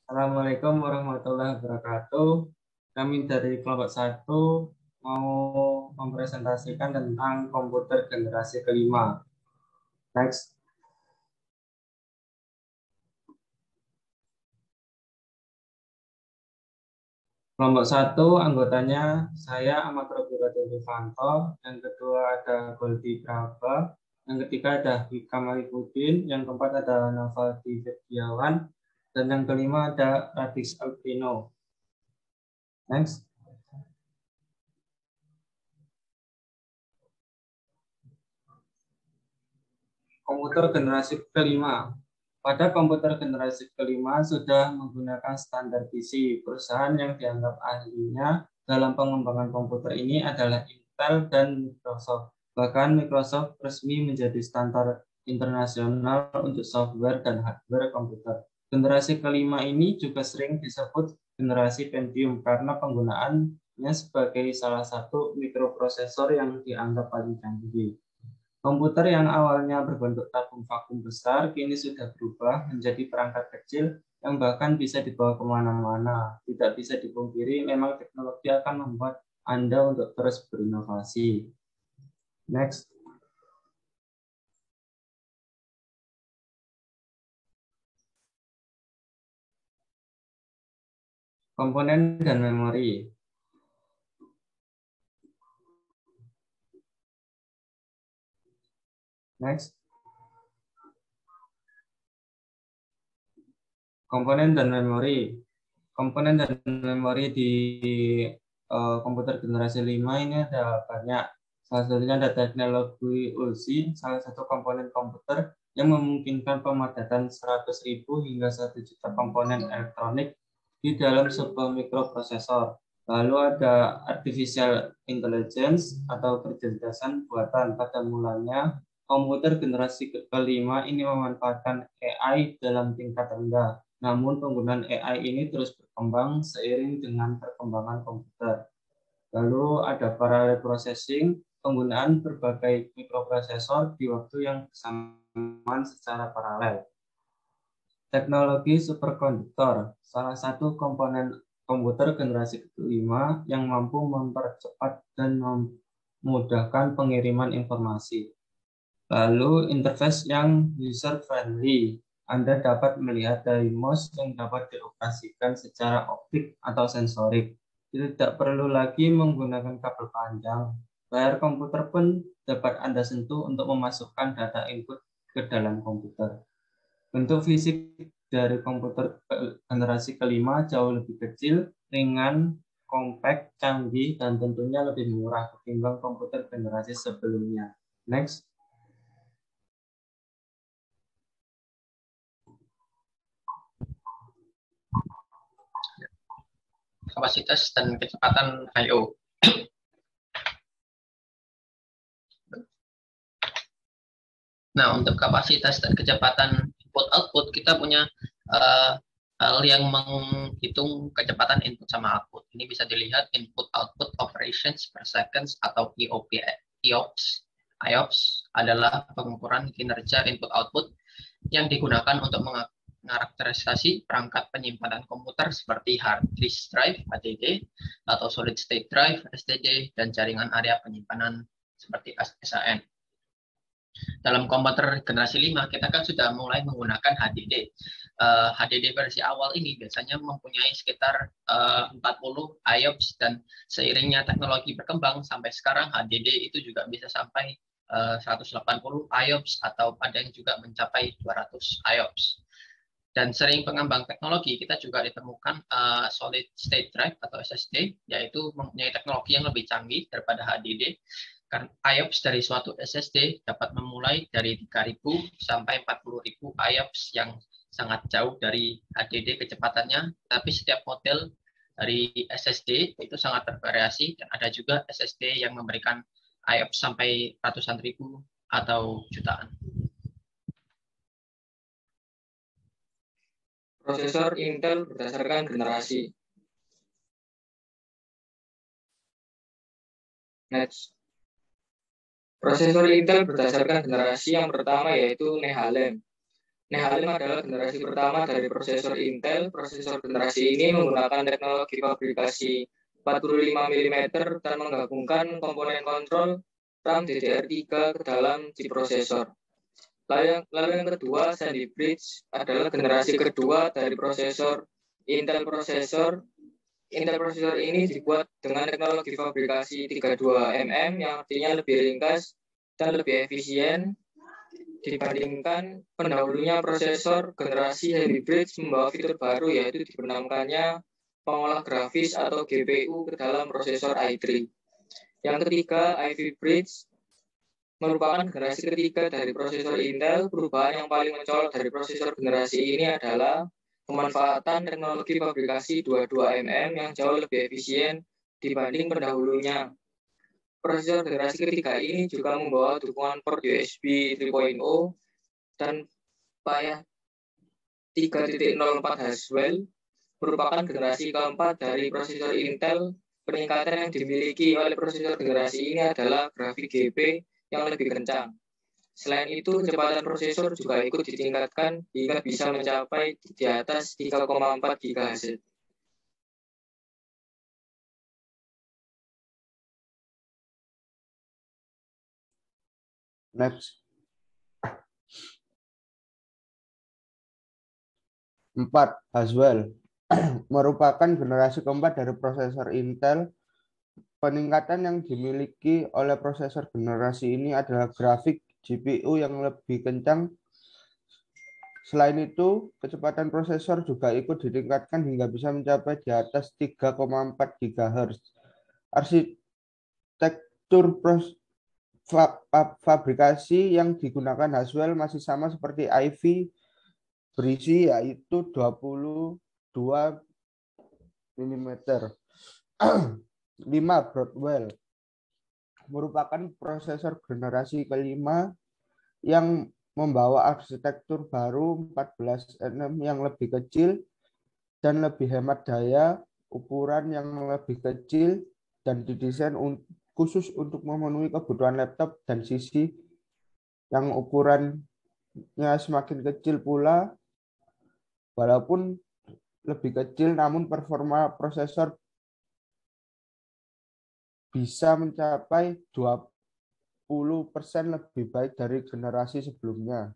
Assalamualaikum warahmatullahi wabarakatuh. Kami dari kelompok 1 mau mempresentasikan tentang komputer generasi kelima. Next. Kelompok 1 anggotanya saya Ahmad Robiroto Rifanto, yang kedua ada Goldi Praba, yang ketiga ada Hikam Arifudin, yang keempat ada Nafaldi Firdiawan, dan yang kelima ada Radix Alvino. Next. Komputer generasi kelima. Pada komputer generasi kelima sudah menggunakan standar PC. Perusahaan yang dianggap ahlinya dalam pengembangan komputer ini adalah Intel dan Microsoft. Bahkan Microsoft resmi menjadi standar internasional untuk software dan hardware komputer. Generasi kelima ini juga sering disebut generasi Pentium karena penggunaannya sebagai salah satu mikroprosesor yang dianggap paling canggih. Komputer yang awalnya berbentuk tabung vakum besar kini sudah berubah menjadi perangkat kecil yang bahkan bisa dibawa kemana-mana. Tidak bisa dipungkiri, memang teknologi akan membuat Anda untuk terus berinovasi. Next. Komponen dan memori. Next. Komponen dan memori. Komponen dan memori di komputer generasi 5 ini ada banyak. Salah satunya ada teknologi ULSI, salah satu komponen komputer yang memungkinkan pemadatan 100.000 hingga 1 juta komponen elektronik di dalam sebuah mikroprosesor. Lalu ada artificial intelligence atau kecerdasan buatan. Pada mulanya, komputer generasi kelima ini memanfaatkan AI dalam tingkat rendah. Namun penggunaan AI ini terus berkembang seiring dengan perkembangan komputer. Lalu ada parallel processing, penggunaan berbagai mikroprosesor di waktu yang bersamaan secara paralel. Teknologi superkonduktor, salah satu komponen komputer generasi kelima yang mampu mempercepat dan memudahkan pengiriman informasi. Lalu interface yang user friendly. Anda dapat melihat dari mouse yang dapat dioperasikan secara optik atau sensorik. Tidak perlu lagi menggunakan kabel panjang. Layar komputer pun dapat Anda sentuh untuk memasukkan data input ke dalam komputer. Bentuk fisik dari komputer generasi kelima jauh lebih kecil, ringan, compact, canggih, dan tentunya lebih murah ketimbang komputer generasi sebelumnya. Next. Kapasitas dan kecepatan I/O. Nah, untuk kapasitas dan kecepatan input-output, kita punya hal yang menghitung kecepatan input sama output. Ini bisa dilihat input-output operations per seconds atau IOPS. IOPS adalah pengukuran kinerja input-output yang digunakan untuk mengkarakterisasi perangkat penyimpanan komputer seperti hard disk drive (HDD) atau solid state drive (SSD) dan jaringan area penyimpanan seperti SAN. Dalam komputer generasi 5 kita kan sudah mulai menggunakan HDD. HDD versi awal ini biasanya mempunyai sekitar 40 IOPS dan seiringnya teknologi berkembang sampai sekarang HDD itu juga bisa sampai 180 IOPS atau ada yang juga mencapai 200 IOPS. Dan sering pengembang teknologi kita juga ditemukan solid state drive atau SSD, yaitu mempunyai teknologi yang lebih canggih daripada HDD. Karena IOPS dari suatu SSD dapat memulai dari 3.000 sampai 40.000 IOPS yang sangat jauh dari HDD kecepatannya, tapi setiap model dari SSD itu sangat bervariasi dan ada juga SSD yang memberikan IOPS sampai ratusan ribu atau jutaan. Prosesor Intel berdasarkan generasi. Next. Prosesor Intel berdasarkan generasi yang pertama yaitu Nehalem. NeHa5 adalah generasi pertama dari prosesor Intel. Prosesor generasi ini menggunakan teknologi fabrikasi 45 mm dan menggabungkan komponen kontrol RAM DDR3 ke dalam chip prosesor. Lalu yang kedua, Sandy Bridge adalah generasi kedua dari prosesor Intel Processor. Intel Processor ini dibuat dengan teknologi fabrikasi 32 mm yang artinya lebih ringkas dan lebih efisien dibandingkan pendahulunya. Prosesor generasi Sandy Bridge membawa fitur baru, yaitu dibenamkannya pengolah grafis atau GPU ke dalam prosesor i3. Yang ketiga, Ivy Bridge merupakan generasi ketiga dari prosesor Intel. Perubahan yang paling mencolok dari prosesor generasi ini adalah pemanfaatan teknologi fabrikasi 22 mm yang jauh lebih efisien dibanding pendahulunya. Prosesor generasi ketiga ini juga membawa dukungan port USB 3.0 dan payah 3.04 Haswell, merupakan generasi keempat dari prosesor Intel. Peningkatan yang dimiliki oleh prosesor generasi ini adalah grafik GP yang lebih kencang. Selain itu, kecepatan prosesor juga ikut ditingkatkan hingga bisa mencapai di atas 3,4 GHz. Next. 4. Haswell merupakan generasi keempat dari prosesor Intel. Peningkatan yang dimiliki oleh prosesor generasi ini adalah grafik GPU yang lebih kencang. Selain itu, kecepatan prosesor juga ikut ditingkatkan hingga bisa mencapai di atas 3,4 GHz. Arsitektur fabrikasi yang digunakan Haswell masih sama seperti Ivy berisi, yaitu 22 mm. 5. Broadwell merupakan prosesor generasi kelima yang membawa arsitektur baru 14nm yang lebih kecil dan lebih hemat daya, ukuran yang lebih kecil, dan didesain khusus untuk memenuhi kebutuhan laptop dan PC yang ukurannya semakin kecil pula. Walaupun lebih kecil, namun performa prosesor bisa mencapai 20% lebih baik dari generasi sebelumnya.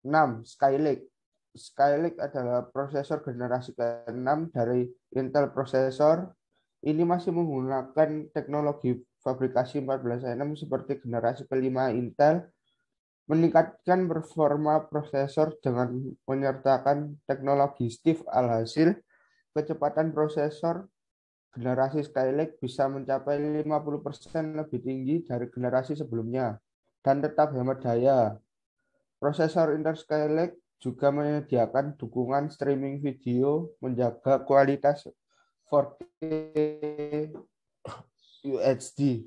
6. Skylake. Skylake adalah prosesor generasi ke-6 dari Intel Processor. Ini masih menggunakan teknologi fabrikasi 14nm seperti generasi kelima Intel, meningkatkan performa prosesor dengan menyertakan teknologi Steve. Alhasil, kecepatan prosesor generasi Skylake bisa mencapai 50% lebih tinggi dari generasi sebelumnya dan tetap hemat daya. Prosesor Intel Skylake juga menyediakan dukungan streaming video, menjaga kualitas 4K UHD.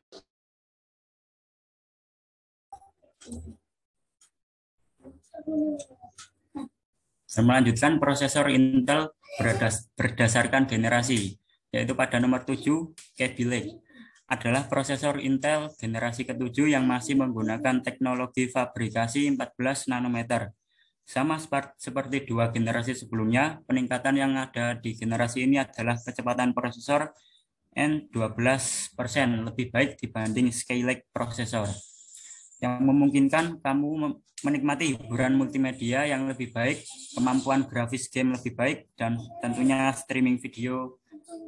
Melanjutkan prosesor Intel berdasarkan generasi, yaitu pada nomor 7, Kaby Lake adalah prosesor Intel generasi ke-7 yang masih menggunakan teknologi fabrikasi 14 nanometer. Sama seperti dua generasi sebelumnya, peningkatan yang ada di generasi ini adalah kecepatan prosesor N12% lebih baik dibanding Skylake prosesor, yang memungkinkan kamu menikmati hiburan multimedia yang lebih baik, kemampuan grafis game lebih baik, dan tentunya streaming video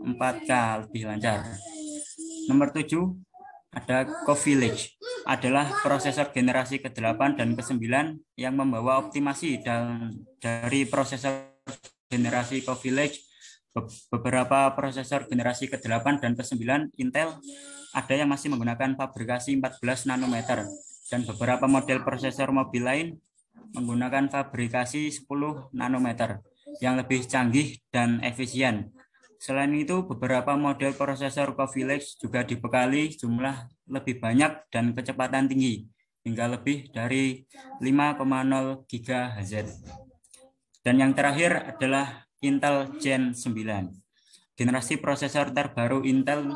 4K lebih lancar. Nomor 7 ada Kaby Lake adalah prosesor generasi ke-8 dan ke-9 yang membawa optimasi dari prosesor generasi Kaby Lake. Beberapa prosesor generasi ke-8 dan ke-9 Intel ada yang masih menggunakan fabrikasi 14 nanometer dan beberapa model prosesor mobil lain menggunakan fabrikasi 10 nanometer yang lebih canggih dan efisien. Selain itu, beberapa model prosesor Kaby Lake juga dibekali jumlah lebih banyak dan kecepatan tinggi, hingga lebih dari 5,0 GHz. Dan yang terakhir adalah Intel Gen 9. Generasi prosesor terbaru Intel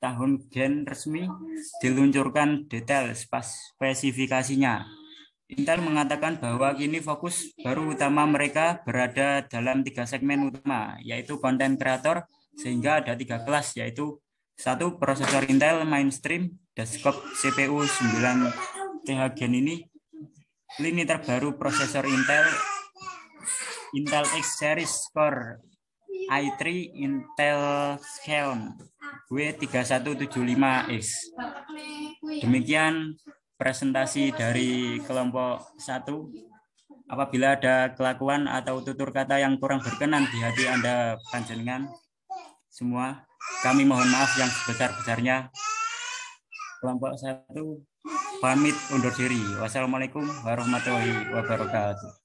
tahun Gen resmi diluncurkan detail spesifikasinya. Intel mengatakan bahwa kini fokus baru utama mereka berada dalam 3 segmen utama, yaitu konten kreator, sehingga ada 3 kelas, yaitu 1. Prosesor Intel mainstream desktop CPU 9 TH Gen ini. Lini terbaru prosesor Intel X Series Core i3 Intel Xeon W3175X. Demikian presentasi dari kelompok 1. Apabila ada kelakuan atau tutur kata yang kurang berkenan di hati Anda panjenengan semua, kami mohon maaf yang sebesar-besarnya. Kelompok 1 pamit undur diri. Wassalamualaikum warahmatullahi wabarakatuh.